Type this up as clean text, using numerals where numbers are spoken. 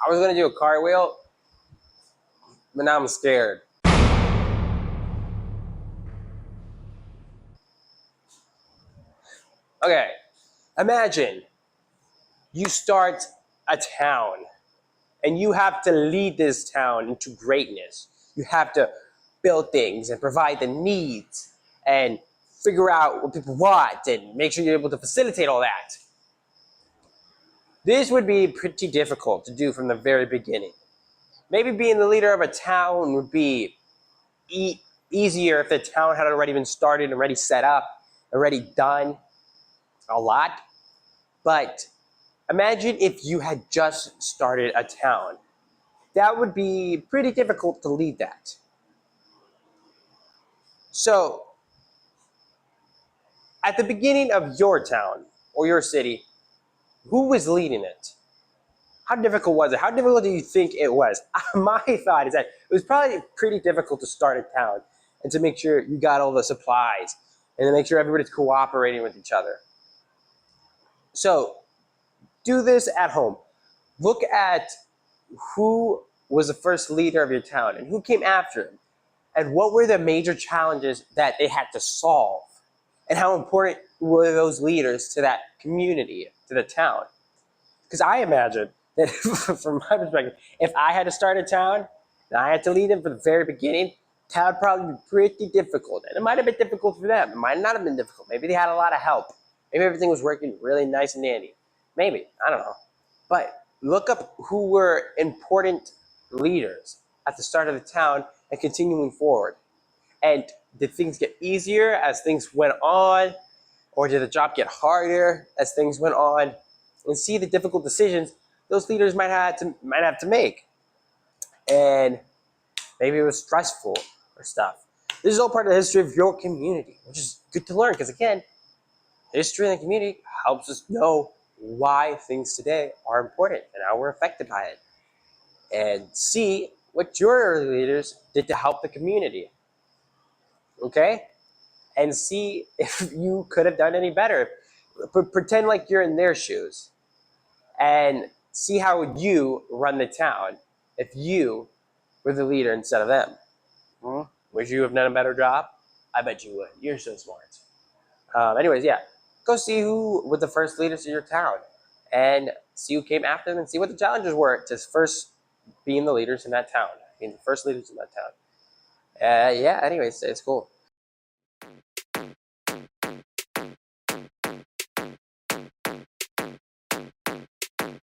I was gonna do a cartwheel, but now I'm scared. Okay, imagine you start a town and you have to lead this town into greatness. You have to build things and provide the needs and figure out what people want and make sure you're able to facilitate all that. This would be pretty difficult to do from the very beginning. Maybe being the leader of a town would be easier if the town had already been started, already set up, already done a lot. But imagine if you had just started a town. That would be pretty difficult to lead that. So, at the beginning of your town or your city, who was leading it? How difficult was it? How difficult do you think it was? My thought is that it was probably pretty difficult to start a town and to make sure you got all the supplies and to make sure everybody's cooperating with each other. So, do this at home. Look at who was the first leader of your town and who came after him, and what were the major challenges that they had to solve, and how important were those leaders to that community, to the town. Because I imagine that from my perspective, if I had to start a town and I had to lead them from the very beginning, that would probably be pretty difficult. And it might have been difficult for them. It might not have been difficult. Maybe they had a lot of help. Maybe everything was working really nice and dandy. Maybe. I don't know. But look up who were important leaders at the start of the town and continuing forward. And did things get easier as things went on? Or did the job get harder as things went on? And see the difficult decisions those leaders might have to make. And maybe it was stressful or stuff. This is all part of the history of your community, which is good to learn because, again, history in the community helps us know why things today are important and how we're affected by it. And see what your early leaders did to help the community. Okay? And see if you could have done any better. Pretend like you're in their shoes and see how would you run the town if you were the leader instead of them. Would you have done a better job? I bet you would. You're so smart. Anyways, yeah, go see who were the first leaders of your town and see who came after them and see what the challenges were to first being the leaders in that town, being the first leaders in that town. Yeah, anyways, it's cool.